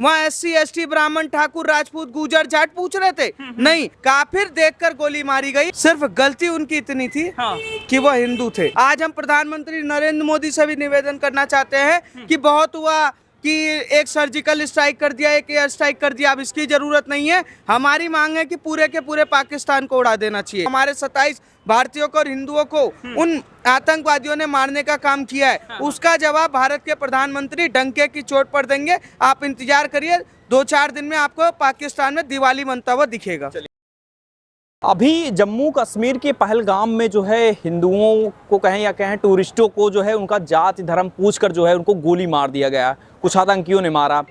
वहाँ SC ST ब्राह्मण ठाकुर राजपूत गुजर जाट पूछ रहे थे? नहीं, काफिर देखकर गोली मारी गई। सिर्फ गलती उनकी इतनी थी कि वो हिंदू थे। आज हम प्रधानमंत्री नरेंद्र मोदी से भी निवेदन करना चाहते हैं कि बहुत हुआ कि एक सर्जिकल स्ट्राइक कर दिया, एक एयर स्ट्राइक कर दिया, अब इसकी जरूरत नहीं है। हमारी मांग है कि पूरे के पूरे पाकिस्तान को उड़ा देना चाहिए। हमारे 27 भारतीयों को और हिंदुओं को उन आतंकवादियों ने मारने का काम किया है, उसका जवाब भारत के प्रधानमंत्री डंके की चोट पर देंगे। आप इंतजार करिए, 2-4 दिन में आपको पाकिस्तान में दिवाली मनता हुआ दिखेगा। अभी जम्मू कश्मीर के पहलगाम में जो है हिंदुओं को कहें या कहें टूरिस्टों को जो है उनका जाति धर्म पूछकर जो है उनको गोली मार दिया गया, कुछ आतंकियों ने मारा।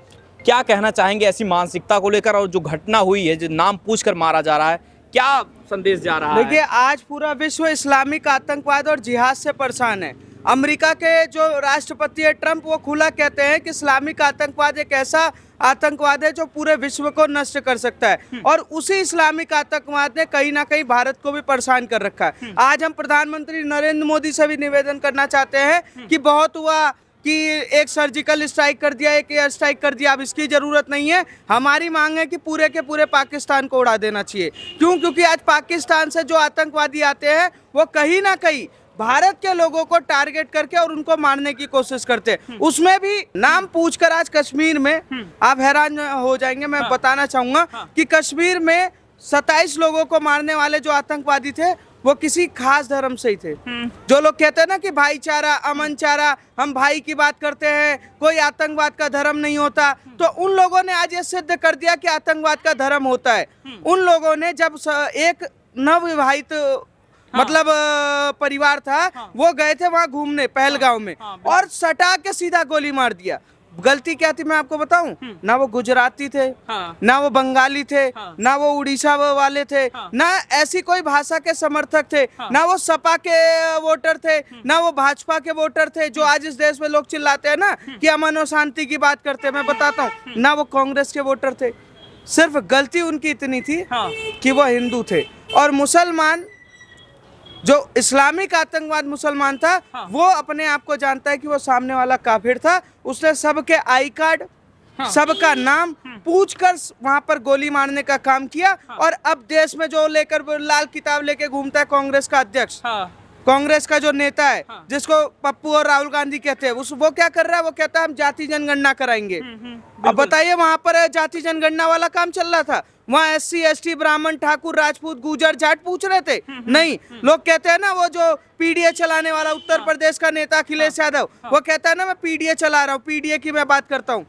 क्या कहना चाहेंगे ऐसी मानसिकता को लेकर, और जो घटना हुई है, जो नाम पूछकर मारा जा रहा है, क्या संदेश जा रहा है? देखिए, आज पूरा विश्व इस्लामिक आतंकवाद और जिहाद से परेशान है। अमेरिका के जो राष्ट्रपति है ट्रंप, वो खुला कहते हैं कि इस्लामिक आतंकवाद एक ऐसा आतंकवाद है जो पूरे विश्व को नष्ट कर सकता है, और उसी इस्लामिक आतंकवाद ने कहीं ना कहीं भारत को भी परेशान कर रखा है। आज हम प्रधानमंत्री नरेंद्र मोदी से भी निवेदन करना चाहते हैं कि बहुत हुआ कि एक सर्जिकल स्ट्राइक कर दिया, एक एयर स्ट्राइक कर दिया, अब इसकी जरूरत नहीं है। हमारी मांग है कि पूरे के पूरे पाकिस्तान को उड़ा देना चाहिए। क्यों? क्योंकि आज पाकिस्तान से जो आतंकवादी आते हैं वो कहीं ना कहीं भारत के लोगों को टारगेट करके और उनको मारने की कोशिश करते हैं। उसमें भी नाम पूछकर आज कश्मीर में, आप हैरान हो जाएंगे, मैं बताना चाहूंगा कि कश्मीर में 27 लोगों को मारने वाले जो आतंकवादी थे वो किसी खास धर्म से ही थे। जो लोग कहते हैं ना कि भाईचारा, अमन चारा, हम भाई की बात करते हैं, कोई आतंकवाद का धर्म नहीं होता, तो उन लोगों ने आज ये सिद्ध कर दिया कि आतंकवाद का धर्म होता है। उन लोगों ने जब एक नवविवाहित मतलब परिवार था, वो गए थे वहां घूमने पहलगांव में, और सटा के सीधा गोली मार दिया। गलती क्या थी मैं आपको बताऊं? ना वो गुजराती थे, ना वो बंगाली थे, ना वो उड़ीसा वाले थे, ना ऐसी कोई भाषा के समर्थक थे, ना वो सपा के वोटर थे, ना वो भाजपा के वोटर थे जो आज इस देश में लोग चिल्लाते हैं ना कि अमन और शांति की बात करते हैं। मैं बताता हूँ, ना वो कांग्रेस के वोटर थे। सिर्फ गलती उनकी इतनी थी कि वो हिंदू थे, और मुसलमान जो इस्लामिक आतंकवाद मुसलमान था, वो अपने आप को जानता है कि वो सामने वाला काफिर था। उसने सबके आई कार्ड, सबका नाम पूछकर वहां पर गोली मारने का काम किया। और अब देश में जो लेकर लाल किताब लेके घूमता है कांग्रेस का अध्यक्ष, कांग्रेस का जो नेता है, जिसको पप्पू और राहुल गांधी कहते हैं, वो क्या कर रहा है? वो कहता है हम जाति जनगणना कराएंगे। अब बताइए, वहां पर जाति जनगणना वाला काम चल रहा था, वहाँ एससी एसटी ब्राह्मण ठाकुर राजपूत गुजर जाट पूछ रहे थे? नहीं, लोग कहते हैं ना, वो जो पीडीए चलाने वाला उत्तर प्रदेश का नेता अखिलेश यादव, वो कहता है ना मैं पीडीए चला रहा हूँ, पीडीए की मैं बात करता हूँ।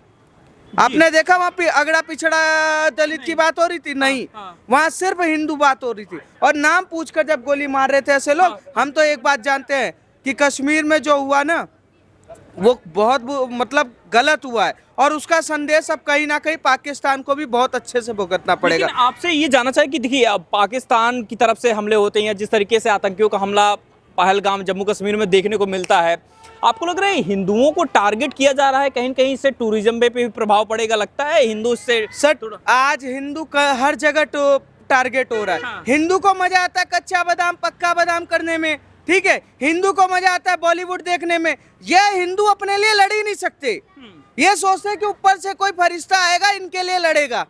आपने देखा वहाँ अगड़ा पिछड़ा दलित की बात हो रही थी? नहीं, वहाँ सिर्फ हिंदू बात हो रही थी। और नाम पूछकर जब गोली मार रहे थे ऐसे लोग, हम तो एक बात जानते हैं कि कश्मीर में जो हुआ ना, वो बहुत मतलब गलत हुआ है, और उसका संदेश अब कहीं ना कहीं पाकिस्तान को भी बहुत अच्छे से भुगतना पड़ेगा। लेकिन आपसे ये जानना चाहिए कि देखिए, अब पाकिस्तान की तरफ से हमले होते हैं, जिस तरीके से आतंकियों का हमला पहलगाम जम्मू कश्मीर में देखने को मिलता है, आपको लग रहा है हिंदुओं को टारगेट किया जा रहा है? कहीं कहीं इससे टूरिज्म पे भी प्रभाव पड़ेगा, लगता है हिंदू से? सर, आज हिंदू का हर जगह टारगेट हो रहा है। हिंदू को मजा आता है कच्चा बादाम पक्का बादाम करने में, ठीक है, हिंदू को मजा आता है बॉलीवुड देखने में। ये हिंदू अपने लिए लड़ ही नहीं सकते, ये सोचते हैं कि ऊपर से कोई फरिश्ता आएगा इनके लिए लड़ेगा।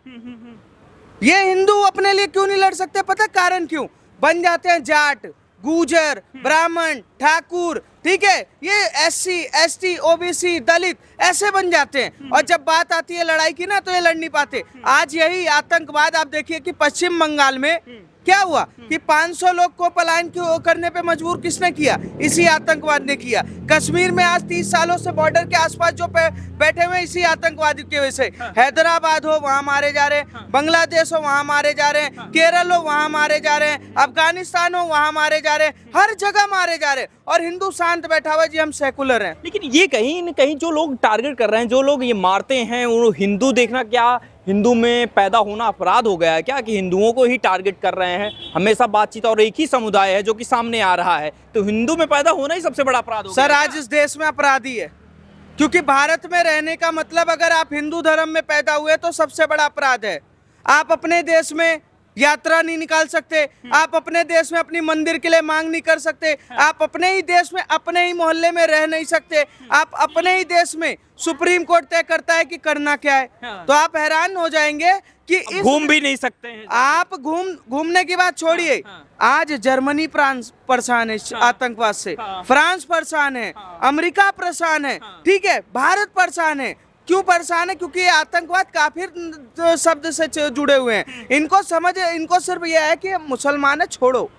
ये हिंदू अपने लिए क्यों नहीं लड़ सकते? पता कारण क्यों? बन जाते हैं जाट, गुजर, ब्राह्मण, ठाकुर, ठीक है, ये एससी एसटी ओबीसी दलित ऐसे बन जाते हैं, और जब बात आती है लड़ाई की ना, तो ये लड़ नहीं पाते। आज यही आतंकवाद आप देखिए कि पश्चिम बंगाल में क्या हुआ कि 500 लोग को पलायन करने पे मजबूर किसने किया? इसी आतंकवाद ने किया। कश्मीर में आज 30 सालों से बॉर्डर के आसपास जो बैठे हुए इसी आतंकवादी की वजह से। हैदराबाद हो वहां मारे जा रहे हैं, बांग्लादेश हो वहां मारे जा रहे हैं, केरल हो वहां मारे जा रहे हैं, अफगानिस्तान हो वहां मारे जा रहे हैं, हर जगह मारे जा रहे हैं, और हिंदू शांत बैठा हुआ जी हम सेकुलर हैं। लेकिन ये कहीं न कहीं जो लोग टारगेट कर रहे हैं, जो लोग ये मारते हैं, वो हिंदू देखना क्या हिंदू में पैदा होना अपराध हो गया है क्या, कि हिंदुओं को ही टारगेट कर रहे हैं हमेशा बातचीत, और एक ही समुदाय है जो कि सामने आ रहा है, तो हिंदू में पैदा होना ही सबसे बड़ा अपराध हो गया? सर, आज इस देश में अपराधी है, क्योंकि भारत में रहने का मतलब, अगर आप हिंदू धर्म में पैदा हुए तो सबसे बड़ा अपराध है। आप अपने देश में यात्रा नहीं निकाल सकते, आप अपने देश में अपनी मंदिर के लिए मांग नहीं कर सकते, आप अपने ही देश में अपने ही मोहल्ले में रह नहीं सकते, आप अपने ही देश में सुप्रीम कोर्ट तय करता है कि करना क्या है। तो आप हैरान हो जाएंगे कि घूम भी नहीं सकते हैं। आप घूमने की बात छोड़िए, आज जर्मनी परेशान है आतंकवाद से, फ्रांस परेशान है, अमेरिका परेशान है, ठीक है, भारत परेशान है। क्यों परेशान है? क्योंकि ये आतंकवाद काफिर शब्द से जुड़े हुए हैं। इनको सिर्फ ये है कि ये मुसलमान है, छोड़ो,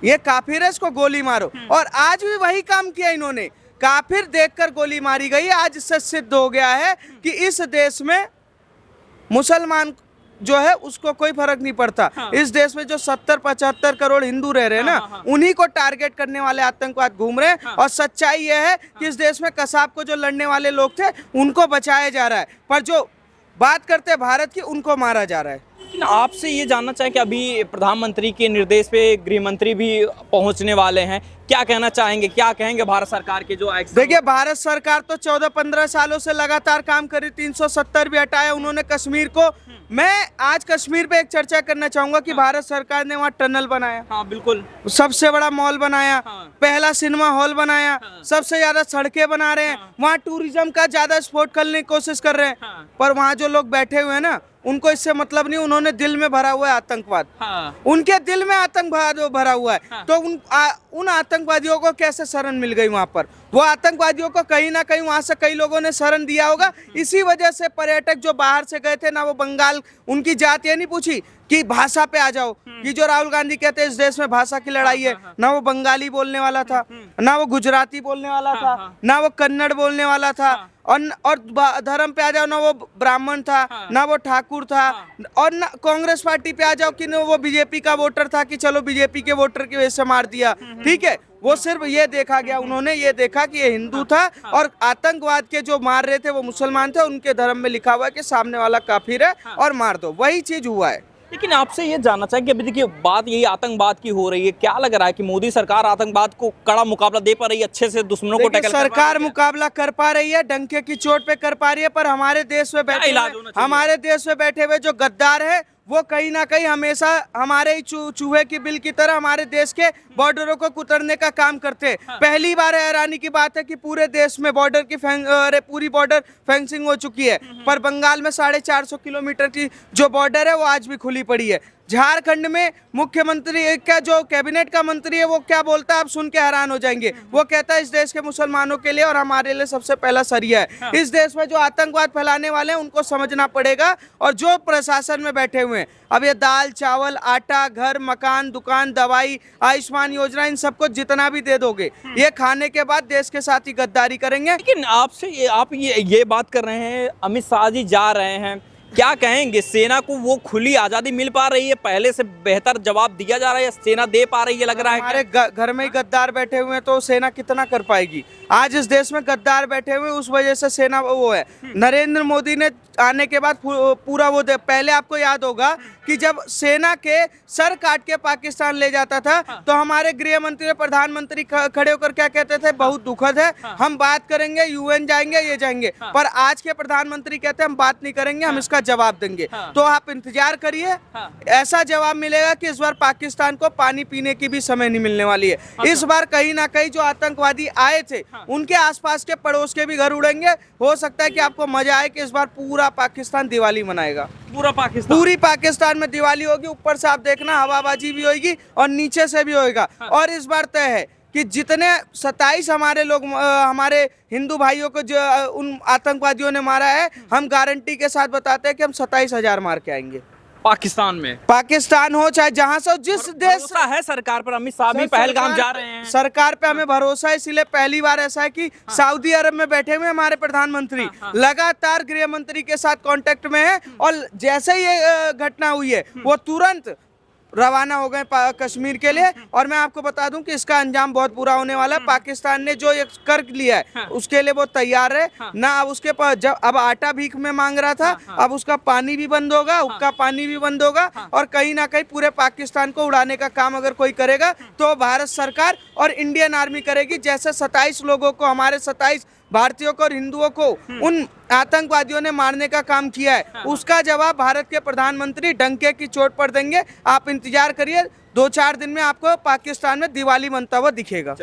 ये काफिर है, इसको गोली मारो। और आज भी वही काम किया इन्होंने, काफिर देखकर गोली मारी गई। आज इससे सिद्ध हो गया है कि इस देश में मुसलमान जो है उसको कोई फर्क नहीं पड़ता। इस देश में जो 70-75 करोड़ हिंदू रह रहे हैं ना, उन्हीं को टारगेट करने वाले आतंकवाद घूम रहे हैं। और सच्चाई यह है कि इस देश में कसाब को जो लड़ने वाले लोग थे उनको बचाया जा रहा है, पर जो बात करते हैं भारत की उनको मारा जा रहा है। लेकिन आपसे ये जानना चाहें कि अभी प्रधानमंत्री के निर्देश पे गृह मंत्री भी पहुंचने वाले हैं, क्या कहना चाहेंगे, क्या कहेंगे भारत सरकार के जो एक्शन? देखिए, भारत सरकार तो 14-15 सालों से लगातार काम करी, 370 भी हटाया उन्होंने कश्मीर को। मैं आज कश्मीर पे एक चर्चा करना चाहूंगा कि भारत सरकार ने वहाँ टनल बनाया, हाँ बिल्कुल, सबसे बड़ा मॉल बनाया, पहला सिनेमा हॉल बनाया, सबसे ज्यादा सड़कें बना रहे हैं, वहाँ टूरिज्म का ज्यादा सपोर्ट करने की कोशिश कर रहे हैं। पर वहाँ जो लोग बैठे हुए हैं ना, उनको इससे मतलब नहीं, उन्होंने दिल में भरा हुआ है आतंकवाद, उनके दिल में आतंकवाद भरा हुआ है। तो उन आतंकवादियों को कैसे शरण मिल गई वहां पर? वो आतंकवादियों को कहीं ना कहीं वहां से कई लोगों ने शरण दिया होगा। इसी वजह से पर्यटक जो बाहर से गए थे ना, वो बंगाल, उनकी जात ये नहीं पूछी कि भाषा पे आ जाओ। ये जो राहुल गांधी कहते हैं इस देश में भाषा की लड़ाई है, ना वो बंगाली बोलने वाला था, ना वो गुजराती बोलने वाला था, ना वो कन्नड़ बोलने वाला था, और धर्म पे आ जाओ, ना वो ब्राह्मण था, ना वो ठाकुर था, और ना कांग्रेस पार्टी पे आ जाओ कि ना वो बीजेपी का वोटर था कि चलो बीजेपी के वोटर की वजह से मार दिया, ठीक है। वो सिर्फ ये देखा गया, उन्होंने ये देखा कि ये हिंदू था और आतंकवाद के जो मार रहे थे वो मुसलमान थे, उनके धर्म में लिखा हुआ है कि सामने वाला काफिर है और मार दो, वही चीज हुआ है। लेकिन आपसे ये जानना चाहिए कि अभी देखिए बात यही आतंकवाद की हो रही है, क्या लग रहा है कि मोदी सरकार आतंकवाद को कड़ा मुकाबला दे पा रही है, अच्छे से दुश्मनों को टैकल सरकार मुकाबला कर पा रही है, डंके की चोट पे कर पा रही है, पर हमारे देश में बैठे हुए जो गद्दार है वो कहीं ना कहीं हमेशा हमारे ही चूहे की बिल की तरह हमारे देश के बॉर्डरों को कुतरने का काम करते हैं। पहली बार हैरानी की बात है कि पूरे देश में बॉर्डर की पूरी बॉर्डर फेंसिंग हो चुकी है, पर बंगाल में 450 किलोमीटर की जो बॉर्डर है वो आज भी खुली पड़ी है। झारखंड में मुख्यमंत्री का जो कैबिनेट का मंत्री है वो क्या बोलता है, आप सुन के हैरान हो जाएंगे। वो कहता है इस देश के मुसलमानों के लिए और हमारे लिए सबसे पहला सरिया है। इस देश में जो आतंकवाद फैलाने वाले हैं उनको समझना पड़ेगा। और जो प्रशासन में बैठे हुए हैं, अब ये दाल चावल आटा घर मकान दुकान दवाई आयुष्मान योजना, इन सबको जितना भी दे दोगे, ये खाने के बाद देश के साथ ही गद्दारी करेंगे। लेकिन आपसे आप ये बात कर रहे हैं, अमित शाह जी जा रहे हैं, क्या कहेंगे, सेना को वो खुली आजादी मिल पा रही है, पहले से बेहतर जवाब दिया जा रहा है, सेना दे पा रही है, लग रहा है? हमारे घर में ही गद्दार बैठे हुए हैं तो सेना कितना कर पाएगी? आज इस देश में गद्दार बैठे हुए, उस वजह से सेना वो है। नरेंद्र मोदी ने आने के बाद पूरा वो पहले आपको याद होगा कि जब सेना के सर काट के पाकिस्तान ले जाता था तो हमारे गृह मंत्री प्रधानमंत्री खड़े होकर क्या कहते थे, बहुत दुखद है, हम बात करेंगे, यूएन जाएंगे, ये जाएंगे। पर आज के प्रधानमंत्री कहते हैं हम बात नहीं करेंगे, हम इसका जवाब देंगे। तो आप इंतजार करिए, ऐसा जवाब मिलेगा कि इस बार पाकिस्तान को पानी पीने की भी समय नहीं मिलने वाली है। इस बार कहीं ना कहीं जो आतंकवादी आए थे उनके आसपास के पड़ोस के भी घर उड़ेंगे। हो सकता है कि आपको मजा आए कि इस बार पूरा पाकिस्तान दिवाली मनाएगा, पूरी पाकिस्तान में दिवाली होगी। ऊपर से आप देखना हवाबाजी भी होगी और नीचे से भी होगा। और इस बार तय है कि जितने 27 हमारे लोग हमारे हिंदू भाइयों को जो उन आतंकवादियों ने मारा है, हम गारंटी के साथ बताते हैं कि हम 27,000 मार के आएंगे पाकिस्तान में। पाकिस्तान हो चाहे जहां से हो, जिस देश है सरकार पर, अमित शाह भी पहलगाम जा रहे हैं, सरकार पे हमें भरोसा है। इसलिए पहली बार ऐसा है कि सऊदी अरब में बैठे हुए हमारे प्रधानमंत्री लगातार गृह मंत्री के साथ कांटेक्ट में है। और जैसे ही ये घटना हुई है वो तुरंत रवाना हो गए कश्मीर के लिए। और मैं आपको बता दूं कि इसका अंजाम बहुत बुरा होने वाला है। पाकिस्तान ने जो ये कर लिया है उसके लिए वो तैयार है ना। अब उसके पास जब अब आटा भीख में मांग रहा था, अब उसका पानी भी बंद होगा, उसका पानी भी बंद होगा। और कहीं ना कहीं पूरे पाकिस्तान को उड़ाने का काम अगर कोई करेगा तो भारत सरकार और इंडियन आर्मी करेगी। जैसे 27 लोगों को, हमारे 27 भारतीयों को और हिंदुओं को उन आतंकवादियों ने मारने का काम किया है, उसका जवाब भारत के प्रधानमंत्री डंके की चोट पर देंगे। आप इंतजार करिए, 2-4 दिन में आपको पाकिस्तान में दिवाली मनता हुआ दिखेगा।